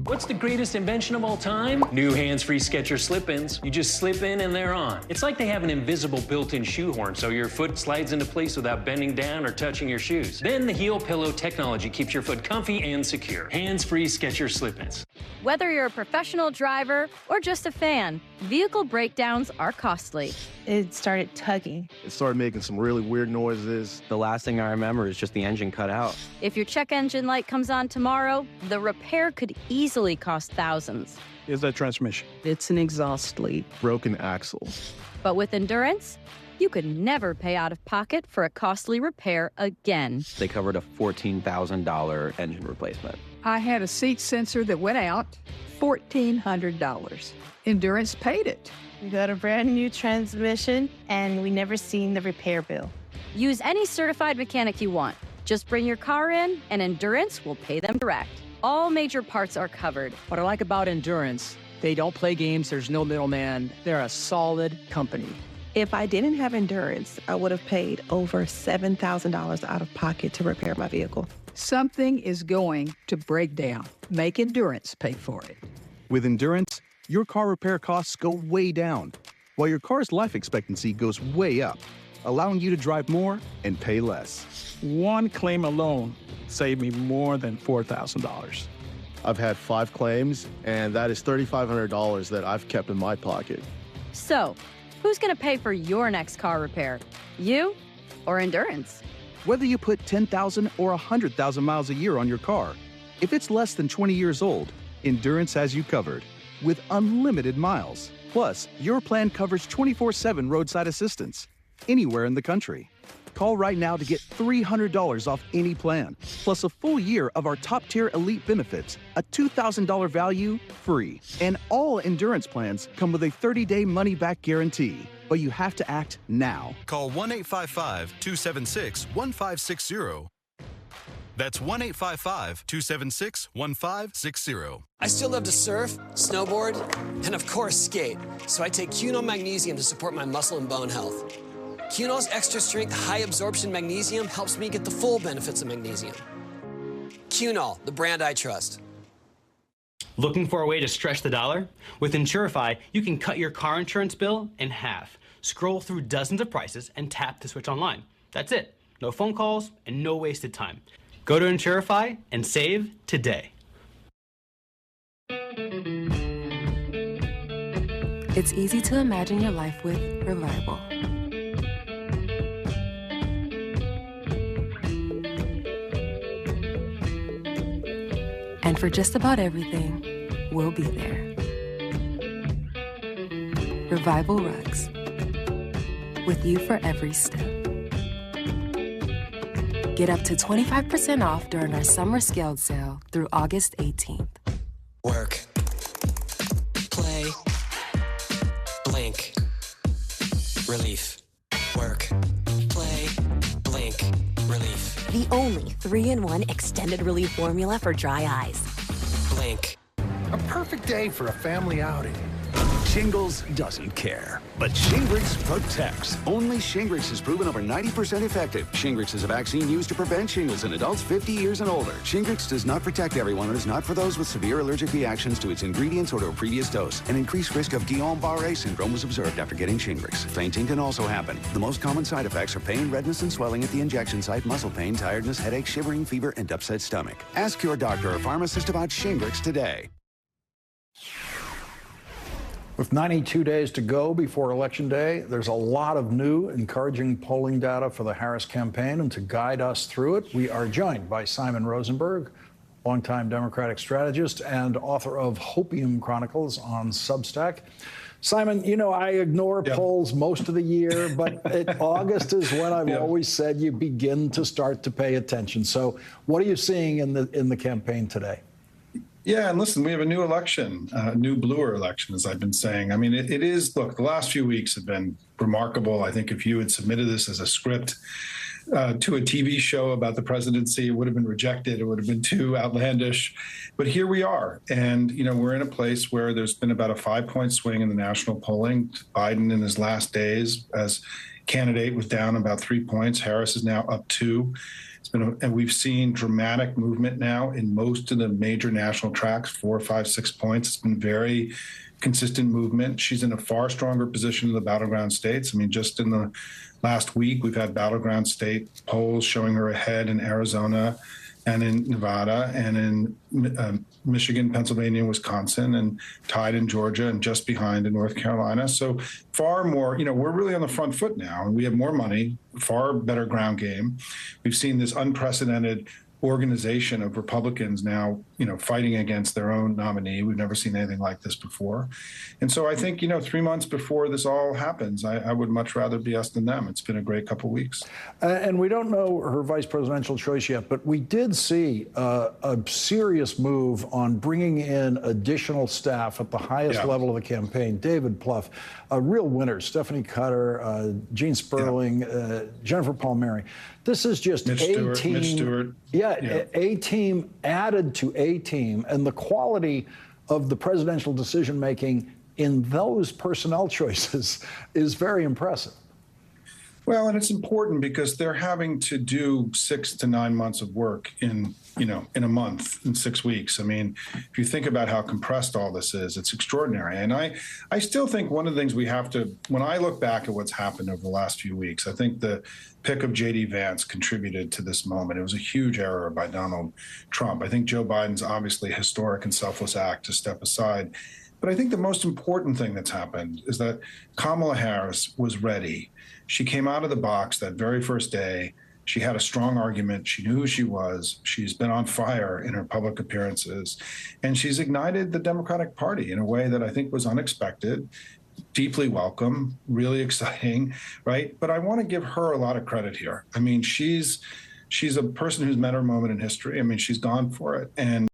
[SPEAKER 9] What's the greatest invention of all time? New hands-free Skechers slip-ins. You just slip in and they're on. It's like they have an invisible built-in shoehorn so your foot slides into place without bending down or touching your shoes. Then the heel pillow technology keeps your foot comfy and secure. Hands-free Skechers slip-ins.
[SPEAKER 10] Whether you're a professional driver or just a fan, vehicle breakdowns are costly. It started tugging.
[SPEAKER 11] It started making some really weird noises.
[SPEAKER 12] The last thing I remember is just the engine cut out.
[SPEAKER 10] If your check engine light comes on tomorrow, the repair could easily cost thousands.
[SPEAKER 11] Is that transmission?
[SPEAKER 10] It's an exhaust leak.
[SPEAKER 11] Broken axles.
[SPEAKER 10] But with Endurance, you could never pay out of pocket for a costly repair again.
[SPEAKER 12] They covered a $14,000 engine replacement.
[SPEAKER 13] I had a seat sensor that went out, $1,400. Endurance paid it.
[SPEAKER 10] We got a brand new transmission, and we never seen the repair bill. Use any certified mechanic you want. Just bring your car in, and Endurance will pay them direct. All major parts are covered.
[SPEAKER 14] What I like about Endurance, they don't play games, there's no middleman. They're a solid company.
[SPEAKER 15] If I didn't have Endurance, I would have paid over $7,000 out of pocket to repair my vehicle.
[SPEAKER 13] Something is going to break down. Make Endurance pay for it.
[SPEAKER 16] With Endurance, your car repair costs go way down, while your car's life expectancy goes way up, allowing you to drive more and pay less.
[SPEAKER 17] One claim alone saved me more than $4,000.
[SPEAKER 16] I've had 5 claims, and that is $3,500 that I've kept in my pocket.
[SPEAKER 10] So, who's going to pay for your next car repair? You or Endurance?
[SPEAKER 16] Whether you put 10,000 or 100,000 miles a year on your car, if it's less than 20 years old, Endurance has you covered with unlimited miles. Plus, your plan covers 24/7 roadside assistance anywhere in the country. Call right now to get $300 off any plan, plus a full year of our top-tier elite benefits, a $2,000 value free. And all Endurance plans come with a 30-day money-back guarantee. but you have to act now.
[SPEAKER 2] Call 1-855-276-1560. That's 1-855-276-1560.
[SPEAKER 3] I still love to surf, snowboard, and of course skate. So I take Cunol Magnesium to support my muscle and bone health. Cunol's extra strength, high absorption magnesium helps me get the full benefits of magnesium. Cunol, the brand I trust.
[SPEAKER 4] Looking for a way to stretch the dollar? With Insurify, you can cut your car insurance bill in half. Scroll through dozens of prices and tap to switch online. That's it. No phone calls and no wasted time. Go to Insurify and save today.
[SPEAKER 18] It's easy to imagine your life with Revival. And for just about everything, we'll be there. Revival Rugs. With you for every step. Get up to 25% off during our summer scaled sale through August 18th.
[SPEAKER 3] Work. Play. Blink. Relief. Work. Play. Blink. Relief.
[SPEAKER 19] The only 3-in-1 extended relief formula for dry eyes.
[SPEAKER 3] Blink.
[SPEAKER 20] A perfect day for a family outing. Shingles doesn't care, but Shingrix protects.
[SPEAKER 21] Only Shingrix has proven over 90% effective. Shingrix is a vaccine used to prevent shingles in adults 50 years and older. Shingrix does not protect everyone and is not for those with severe allergic reactions to its ingredients or to a previous dose. An increased risk of Guillain-Barré syndrome was observed after getting Shingrix. Fainting can also happen. The most common side effects are pain, redness, and swelling at the injection site, muscle pain, tiredness, headache, shivering, fever, and upset stomach. Ask your doctor or pharmacist about Shingrix today.
[SPEAKER 1] With 92 days to go before Election Day, there's a lot of new, encouraging polling data for the Harris campaign, and to guide us through it, we are joined by Simon Rosenberg, longtime Democratic strategist and author of Hopium Chronicles on Substack. Simon, you know, I ignore polls most of the year, but August is when I've always said you begin to start to pay attention. So what are you seeing in the campaign today?
[SPEAKER 22] Yeah, and listen, we have a new election, a new bluer election, as I've been saying. I mean, it is, look, the last few weeks have been remarkable. I think if you had submitted this as a script to a TV show about the presidency, it would have been rejected. It would have been too outlandish. But here we are. And, you know, we're in a place where there's been about a 5-point swing in the national polling. Biden in his last days as candidate was down about 3 points. Harris is now up 2. And we've seen dramatic movement now in most of the major national tracks, 4, 5, 6 points. It's been very consistent movement. She's in a far stronger position in the battleground states. I mean, just in the last week, we've had battleground state polls showing her ahead in Arizona and in Nevada and in Michigan, Pennsylvania, and Wisconsin, and tied in Georgia and just behind in North Carolina. So far more, you know, we're really on the front foot now, and we have more money, far better ground game. We've seen this unprecedented organization of Republicans now, you know, fighting against their own nominee. We've never seen anything like this before. And so I think, you know, 3 months before this all happens, I would much rather be us than them. It's been a great couple of weeks.
[SPEAKER 1] And we don't know her vice presidential choice yet, but we did see a serious move on bringing in additional staff at the highest level of the campaign. David Plouffe, real winners, Stephanie Cutter, Gene Sperling, Jennifer Palmieri. This is just
[SPEAKER 22] Mitch Stewart.
[SPEAKER 1] A team added to a team, and the quality of the presidential decision-making in those personnel choices is very impressive.
[SPEAKER 22] Well, and it's important because they're having to do 6 to 9 months of work in a month, in 6 weeks. I mean, if you think about how compressed all this is, it's extraordinary. And I still think one of the things we have to, when I look back at what's happened over the last few weeks, I think the pick of J.D. Vance contributed to this moment. It was a huge error by Donald Trump. I think Joe Biden's obviously a historic and selfless act to step aside. But I think the most important thing that's happened is that Kamala Harris was ready. She came out of the box that very first day. She had a strong argument. She knew who she was. She's been on fire in her public appearances. And she's ignited the Democratic Party in a way that I think was unexpected, deeply welcome, really exciting, right? But I want to give her a lot of credit here. I mean, she's a person who's met her moment in history. I mean, she's gone for it. And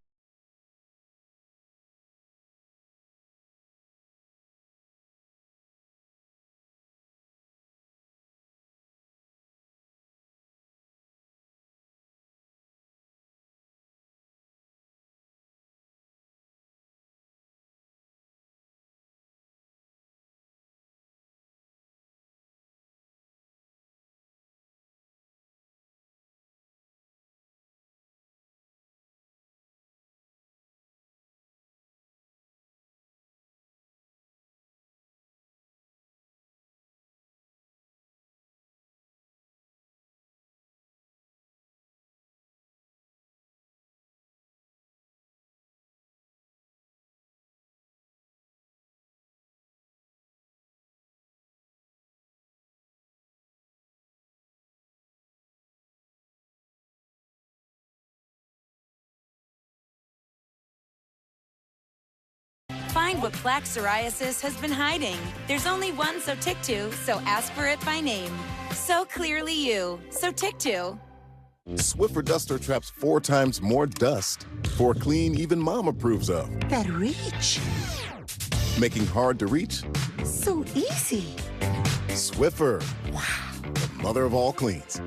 [SPEAKER 5] Find what plaque psoriasis has been hiding. There's only one Sotyktu, so ask for it by name. So clearly you. Sotyktu.
[SPEAKER 6] Swiffer Duster traps 4 times more dust. For clean, even Mom approves of.
[SPEAKER 23] That reach.
[SPEAKER 6] Making hard to reach
[SPEAKER 23] So easy.
[SPEAKER 6] Swiffer. Wow. The mother of all cleans.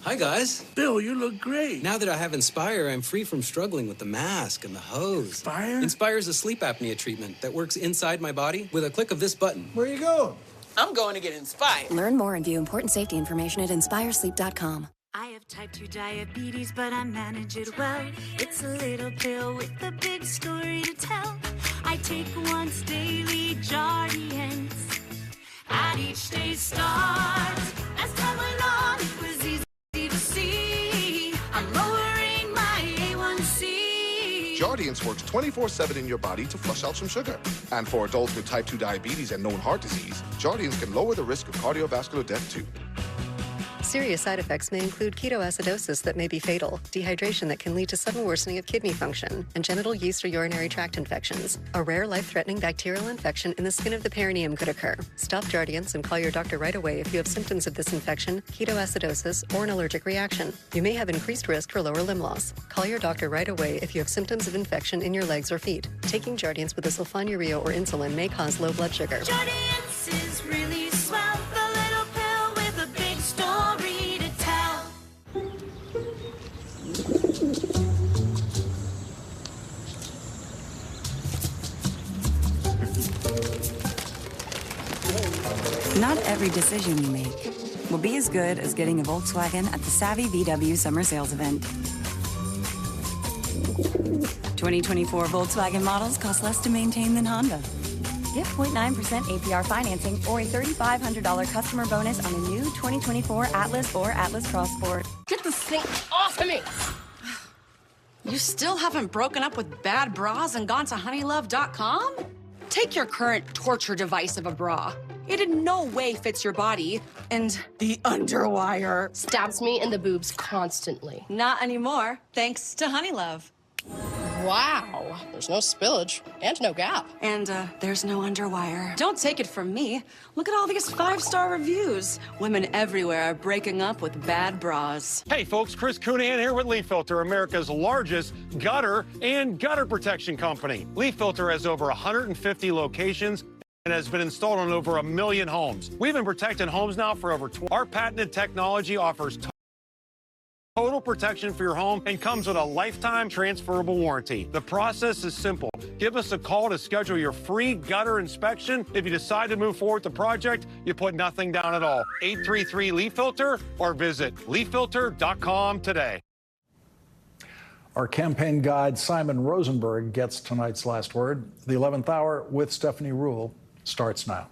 [SPEAKER 3] Hi, guys.
[SPEAKER 23] Bill, you look great.
[SPEAKER 3] Now that I have Inspire, I'm free from struggling with the mask and the hose.
[SPEAKER 23] Inspire?
[SPEAKER 3] Inspire is a sleep apnea treatment that works inside my body with a click of this button.
[SPEAKER 23] Where you going? I'm going to get Inspire.
[SPEAKER 19] Learn more and view important safety information at inspiresleep.com.
[SPEAKER 24] I have type 2 diabetes, but I manage it well. It's a little pill with a big story to tell. I take once daily Jardians at each day's start. As time went on, it was easy to see. I'm lowering my A1C.
[SPEAKER 25] Jardiance works 24/7 in your body to flush out some sugar. And for adults with type 2 diabetes and known heart disease, Jardiance can lower the risk of cardiovascular death too.
[SPEAKER 26] Serious side effects may include ketoacidosis that may be fatal, dehydration that can lead to sudden worsening of kidney function, and genital yeast or urinary tract infections. A rare life-threatening bacterial infection in the skin of the perineum could occur. Stop Jardiance and call your doctor right away if you have symptoms of this infection, ketoacidosis, or an allergic reaction. You may have increased risk for lower limb loss. Call your doctor right away if you have symptoms of infection in your legs or feet. Taking Jardiance with a sulfonylurea or insulin may cause low blood sugar.
[SPEAKER 24] Jardiance is really swell, the little pill with a big story to tell.
[SPEAKER 27] Not every decision you make will be as good as getting a Volkswagen at the Savvy VW Summer Sales Event. 2024 Volkswagen models cost less to maintain than Honda.
[SPEAKER 28] Get 0.9% APR financing or a $3,500 customer bonus on a new 2024 Atlas or Atlas Cross Sport.
[SPEAKER 29] Get this thing off of me! You still haven't broken up with bad bras and gone to honeylove.com? Take your current torture device of a bra. It in no way fits your body, and the underwire
[SPEAKER 30] stabs me in the boobs constantly.
[SPEAKER 29] Not anymore, thanks to Honeylove.
[SPEAKER 30] Wow, there's no spillage and no gap.
[SPEAKER 29] And there's no underwire. Don't take it from me. Look at all these 5-star reviews. Women everywhere are breaking up with bad bras.
[SPEAKER 31] Hey folks, Chris Cunahan here with Leaf Filter, America's largest gutter and gutter protection company. Leaf Filter has over 150 locations and has been installed on over 1 million homes. We've been protecting homes now for over 20. Our patented technology offers total protection for your home and comes with a lifetime transferable warranty. The process is simple. Give us a call to schedule your free gutter inspection. If you decide to move forward with the project, you put nothing down at all. 833-LEAF-FILTER or visit leaffilter.com today.
[SPEAKER 1] Our campaign guide, Simon Rosenberg, gets tonight's last word. The 11th hour with Stephanie Ruhle starts now.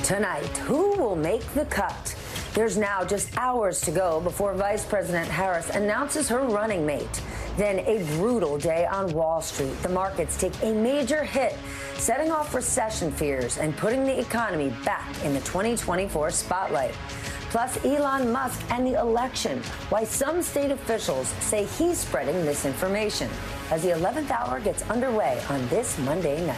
[SPEAKER 32] Tonight, who will make the cut? There's now just hours to go before Vice President Harris announces her running mate. Then a brutal day on Wall Street. The markets take a major hit, setting off recession fears and putting the economy back in the 2024 spotlight. Plus, Elon Musk and the election, why some state officials say he's spreading misinformation, as the 11th hour gets underway on this Monday night.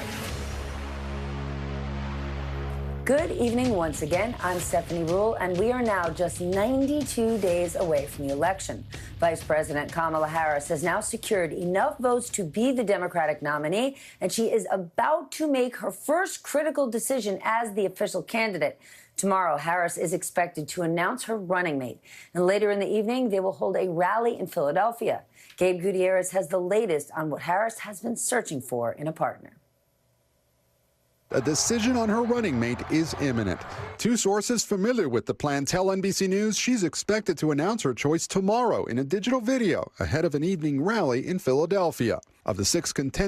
[SPEAKER 32] Good evening once again. I'm Stephanie Ruhle, and we are now just 92 days away from the election. Vice President Kamala Harris has now secured enough votes to be the Democratic nominee, and she is about to make her first critical decision as the official candidate. Tomorrow, Harris is expected to announce her running mate, and later in the evening, they will hold a rally in Philadelphia. Gabe Gutierrez has the latest on what Harris has been searching for in a partner.
[SPEAKER 33] A decision on her running mate is imminent. Two sources familiar with the plan tell NBC News she's expected to announce her choice tomorrow in a digital video ahead of an evening rally in Philadelphia. Of the 6 contenders